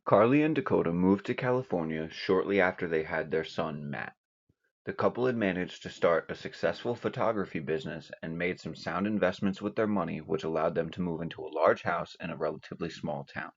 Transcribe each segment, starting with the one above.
Carly and Dakota moved to California shortly after they had their son, Matt. The couple had managed to start a successful photography business and made some sound investments with their money, which allowed them to move into a large house in a relatively small town.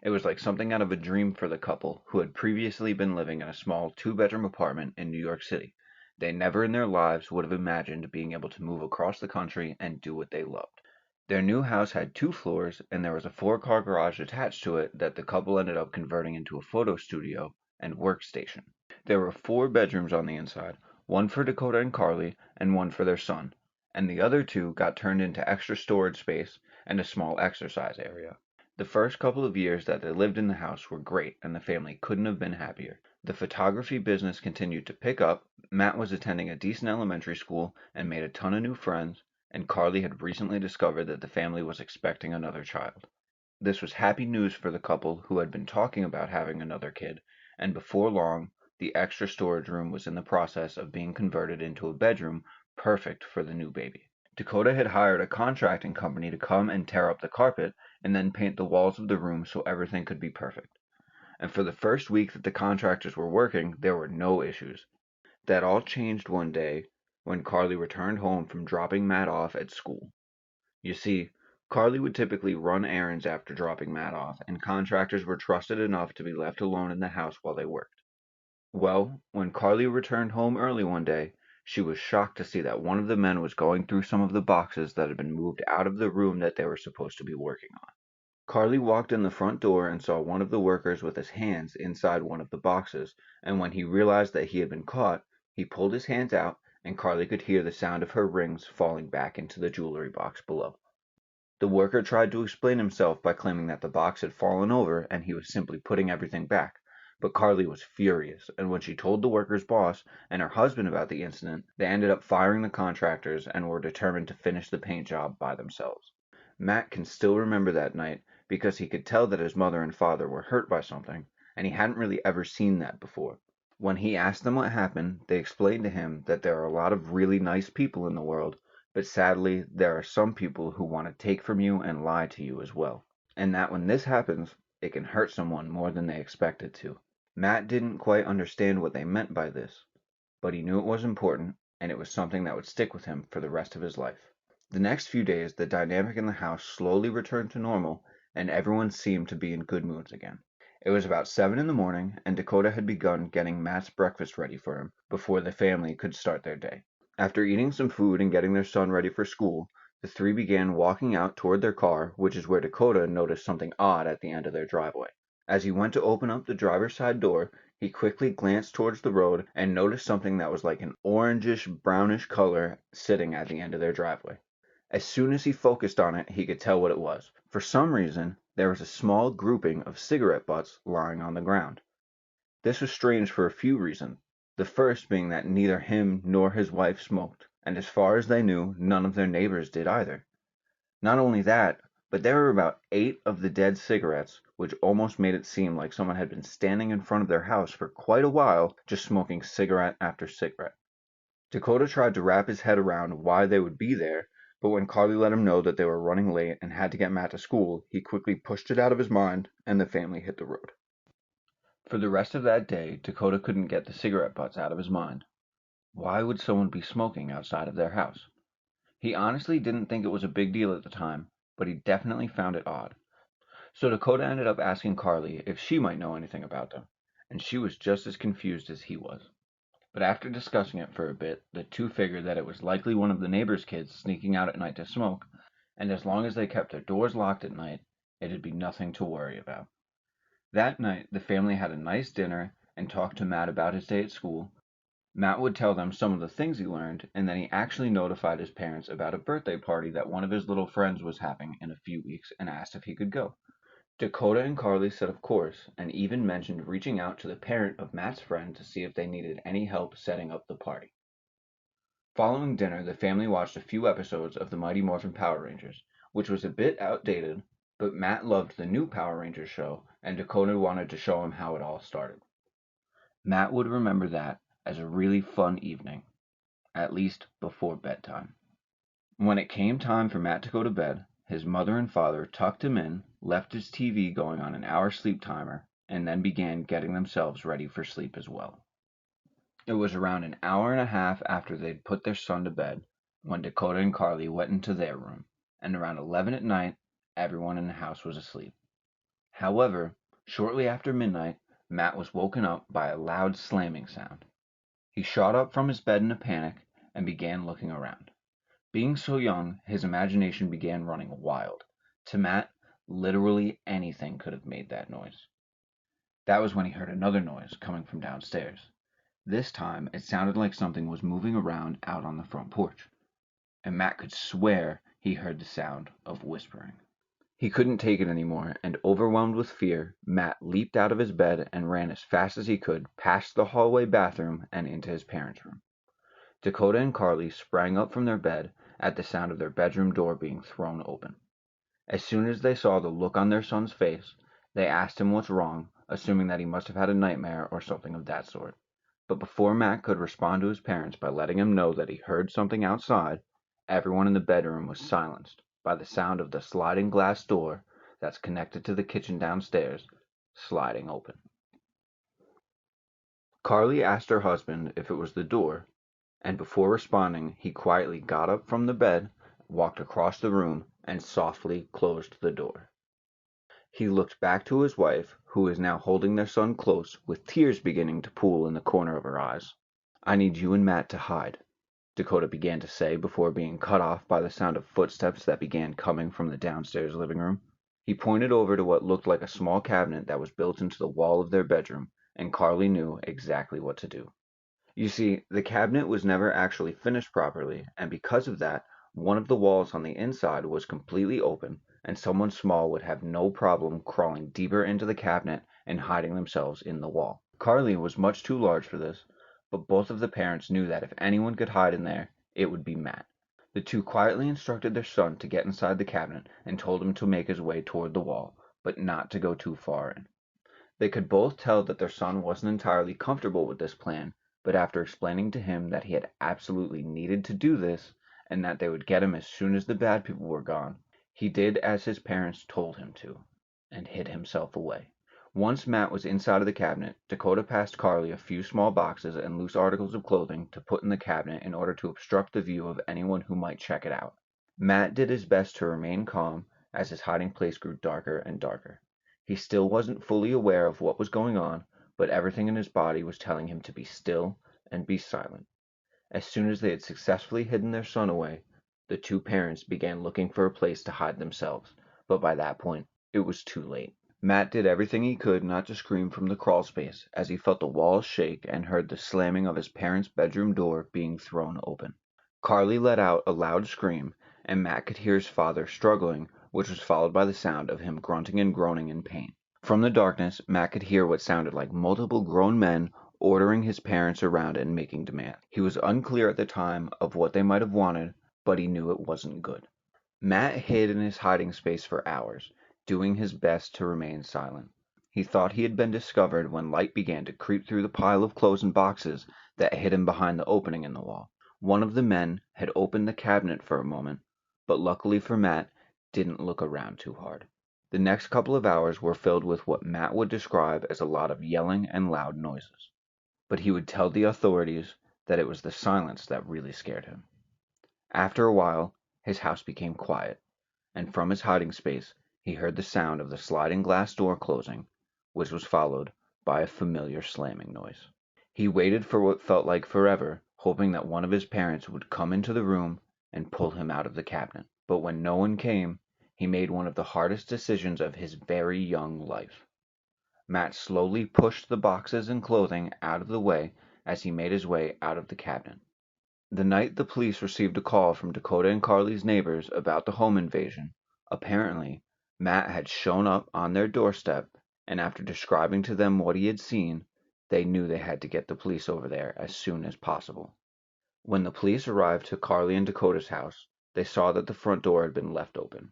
It was like something out of a dream for the couple, who had previously been living in a small two-bedroom apartment in New York City. They never in their lives would have imagined being able to move across the country and do what they loved. Their new house had 2 floors, and there was a 4-car garage attached to it that the couple ended up converting into a photo studio and workstation. There were 4 bedrooms on the inside, one for Dakota and Carly, and one for their son, and the other 2 got turned into extra storage space and a small exercise area. The first couple of years that they lived in the house were great, and the family couldn't have been happier. The photography business continued to pick up, Matt was attending a decent elementary school and made a ton of new friends, and Carly had recently discovered that the family was expecting another child. This was happy news for the couple who had been talking about having another kid, and before long, the extra storage room was in the process of being converted into a bedroom perfect for the new baby. Dakota had hired a contracting company to come and tear up the carpet and then paint the walls of the room so everything could be perfect. And for the first week that the contractors were working, there were no issues. That all changed one day when Carly returned home from dropping Matt off at school. You see, Carly would typically run errands after dropping Matt off, and contractors were trusted enough to be left alone in the house while they worked. Well, when Carly returned home early one day, she was shocked to see that one of the men was going through some of the boxes that had been moved out of the room that they were supposed to be working on. Carly walked in the front door and saw one of the workers with his hands inside one of the boxes, and when he realized that he had been caught, he pulled his hands out, and Carly could hear the sound of her rings falling back into the jewelry box below. The worker tried to explain himself by claiming that the box had fallen over and he was simply putting everything back, but Carly was furious, and when she told the worker's boss and her husband about the incident, they ended up firing the contractors and were determined to finish the paint job by themselves. Matt can still remember that night because he could tell that his mother and father were hurt by something, and he hadn't really ever seen that before. When he asked them what happened, they explained to him that there are a lot of really nice people in the world, but sadly, there are some people who want to take from you and lie to you as well, and that when this happens, it can hurt someone more than they expect it to. Matt didn't quite understand what they meant by this, but he knew it was important, and it was something that would stick with him for the rest of his life. The next few days, the dynamic in the house slowly returned to normal, and everyone seemed to be in good moods again. It was about 7 in the morning, and Dakota had begun getting Matt's breakfast ready for him before the family could start their day. After eating some food and getting their son ready for school, the 3 began walking out toward their car, which is where Dakota noticed something odd at the end of their driveway. As he went to open up the driver's side door, he quickly glanced towards the road and noticed something that was like an orangish-brownish color sitting at the end of their driveway. As soon as he focused on it, he could tell what it was. For some reason, there was a small grouping of cigarette butts lying on the ground. This was strange for a few reasons, the first being that neither him nor his wife smoked, and as far as they knew, none of their neighbors did either. Not only that, but there were about 8 of the dead cigarettes, which almost made it seem like someone had been standing in front of their house for quite a while, just smoking cigarette after cigarette. Dakota tried to wrap his head around why they would be there, but when Carly let him know that they were running late and had to get Matt to school, he quickly pushed it out of his mind, and the family hit the road. For the rest of that day, Dakota couldn't get the cigarette butts out of his mind. Why would someone be smoking outside of their house? He honestly didn't think it was a big deal at the time, but he definitely found it odd. So Dakota ended up asking Carly if she might know anything about them, and she was just as confused as he was. But after discussing it for a bit, the 2 figured that it was likely one of the neighbors' kids sneaking out at night to smoke, and as long as they kept their doors locked at night, it'd be nothing to worry about. That night, the family had a nice dinner and talked to Matt about his day at school. Matt would tell them some of the things he learned, and then he actually notified his parents about a birthday party that one of his little friends was having in a few weeks and asked if he could go. Dakota and Carly said of course, and even mentioned reaching out to the parent of Matt's friend to see if they needed any help setting up the party. Following dinner, the family watched a few episodes of the Mighty Morphin Power Rangers, which was a bit outdated, but Matt loved the new Power Rangers show, and Dakota wanted to show him how it all started. Matt would remember that as a really fun evening, at least before bedtime. When it came time for Matt to go to bed, His mother and father tucked him in, left his TV going on an hour sleep timer, and then began getting themselves ready for sleep as well. It was around an hour and a half after they'd put their son to bed when Dakota and Carly went into their room, and around 11 at night, everyone in the house was asleep. However, shortly after midnight, Matt was woken up by a loud slamming sound. He shot up from his bed in a panic and began looking around. Being so young, his imagination began running wild. To Matt, literally anything could have made that noise. That was when he heard another noise coming from downstairs. This time, it sounded like something was moving around out on the front porch, and Matt could swear he heard the sound of whispering. He couldn't take it anymore, and overwhelmed with fear, Matt leaped out of his bed and ran as fast as he could past the hallway bathroom and into his parents' room. Dakota and Carly sprang up from their bed at the sound of their bedroom door being thrown open. As soon as they saw the look on their son's face, they asked him what's wrong, assuming that he must have had a nightmare or something of that sort. But before Matt could respond to his parents by letting him know that he heard something outside, everyone in the bedroom was silenced by the sound of the sliding glass door that's connected to the kitchen downstairs sliding open. Carly asked her husband if it was the door, and before responding, he quietly got up from the bed, walked across the room, and softly closed the door. He looked back to his wife, who was now holding their son close, with tears beginning to pool in the corner of her eyes. "I need you and Matt to hide," Dakota began to say before being cut off by the sound of footsteps that began coming from the downstairs living room. He pointed over to what looked like a small cabinet that was built into the wall of their bedroom, and Carly knew exactly what to do. You see, the cabinet was never actually finished properly, and because of that, one of the walls on the inside was completely open, and someone small would have no problem crawling deeper into the cabinet and hiding themselves in the wall. Carly was much too large for this, but both of the parents knew that if anyone could hide in there, it would be Matt. The two quietly instructed their son to get inside the cabinet and told him to make his way toward the wall, but not to go too far in. They could both tell that their son wasn't entirely comfortable with this plan, but after explaining to him that he had absolutely needed to do this, and that they would get him as soon as the bad people were gone, he did as his parents told him to, and hid himself away. Once Matt was inside of the cabinet, Dakota passed Carly a few small boxes and loose articles of clothing to put in the cabinet in order to obstruct the view of anyone who might check it out. Matt did his best to remain calm as his hiding place grew darker and darker. He still wasn't fully aware of what was going on, but everything in his body was telling him to be still and be silent. As soon as they had successfully hidden their son away, the two parents began looking for a place to hide themselves, but by that point, it was too late. Matt did everything he could not to scream from the crawl space as he felt the walls shake and heard the slamming of his parents' bedroom door being thrown open. Carly let out a loud scream, and Matt could hear his father struggling, which was followed by the sound of him grunting and groaning in pain. From the darkness, Matt could hear what sounded like multiple grown men ordering his parents around and making demands. He was unclear at the time of what they might have wanted, but he knew it wasn't good. Matt hid in his hiding space for hours, doing his best to remain silent. He thought he had been discovered when light began to creep through the pile of clothes and boxes that hid him behind the opening in the wall. One of the men had opened the cabinet for a moment, but luckily for Matt, didn't look around too hard. The next couple of hours were filled with what Matt would describe as a lot of yelling and loud noises. But he would tell the authorities that it was the silence that really scared him. After a while, his house became quiet, and from his hiding space, he heard the sound of the sliding glass door closing, which was followed by a familiar slamming noise. He waited for what felt like forever, hoping that one of his parents would come into the room and pull him out of the cabinet. But when no one came, he made one of the hardest decisions of his very young life. Matt slowly pushed the boxes and clothing out of the way as he made his way out of the cabinet. The night the police received a call from Dakota and Carly's neighbors about the home invasion, apparently, Matt had shown up on their doorstep, and after describing to them what he had seen, they knew they had to get the police over there as soon as possible. When the police arrived to Carly and Dakota's house, they saw that the front door had been left open,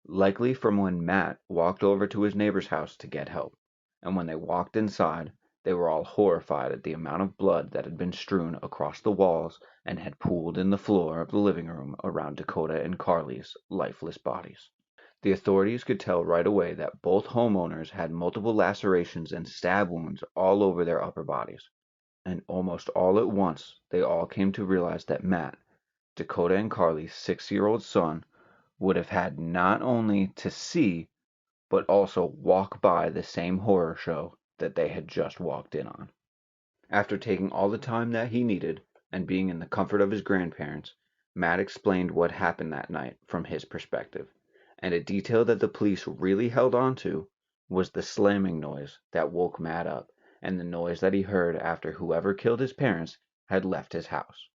likely from when Matt walked over to his neighbor's house to get help, and when they walked inside, they were all horrified at the amount of blood that had been strewn across the walls and had pooled in the floor of the living room around Dakota and Carly's lifeless bodies. The authorities could tell right away that both homeowners had multiple lacerations and stab wounds all over their upper bodies. And almost all at once, they all came to realize that Matt, Dakota and Carly's 6-year-old son, would have had not only to see, but also walk by the same horror show that they had just walked in on. After taking all the time that he needed, and being in the comfort of his grandparents, Matt explained what happened that night from his perspective, and a detail that the police really held on to was the slamming noise that woke Matt up, and the noise that he heard after whoever killed his parents had left his house.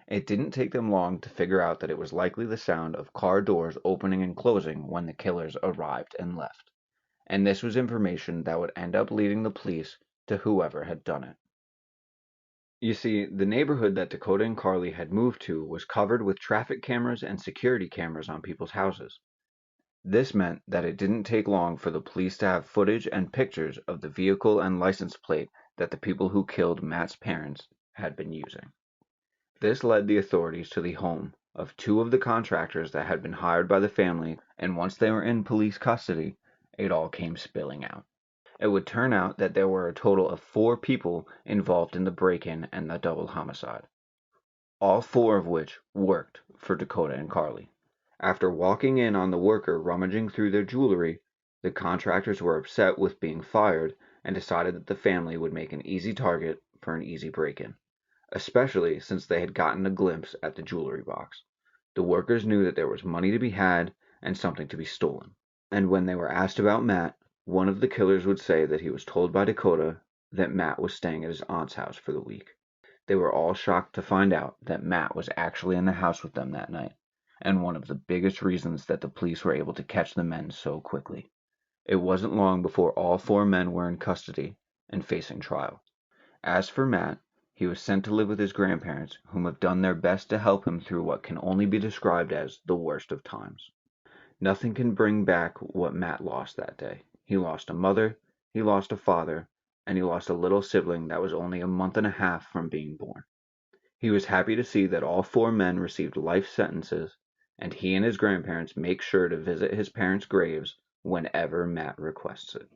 It didn't take them long to figure out that it was likely the sound of car doors opening and closing when the killers arrived and left, and this was information that would end up leading the police to whoever had done it. You see, the neighborhood that Dakota and Carly had moved to was covered with traffic cameras and security cameras on people's houses. This meant that it didn't take long for the police to have footage and pictures of the vehicle and license plate that the people who killed Matt's parents had been using. This led the authorities to the home of two of the contractors that had been hired by the family, and once they were in police custody, it all came spilling out. It would turn out that there were a total of 4 people involved in the break-in and the double homicide, all 4 of which worked for Dakota and Carly. After walking in on the worker rummaging through their jewelry, the contractors were upset with being fired and decided that the family would make an easy target for an easy break-in, especially since they had gotten a glimpse at the jewelry box. The workers knew that there was money to be had and something to be stolen. And when they were asked about Matt, one of the killers would say that he was told by Dakota that Matt was staying at his aunt's house for the week. They were all shocked to find out that Matt was actually in the house with them that night, and one of the biggest reasons that the police were able to catch the men so quickly. It wasn't long before all 4 men were in custody and facing trial. As for Matt, he was sent to live with his grandparents, whom have done their best to help him through what can only be described as the worst of times. Nothing can bring back what Matt lost that day. He lost a mother, he lost a father, and he lost a little sibling that was only a month and a half from being born. He was happy to see that all 4 men received life sentences, and he and his grandparents make sure to visit his parents' graves whenever Matt requests it.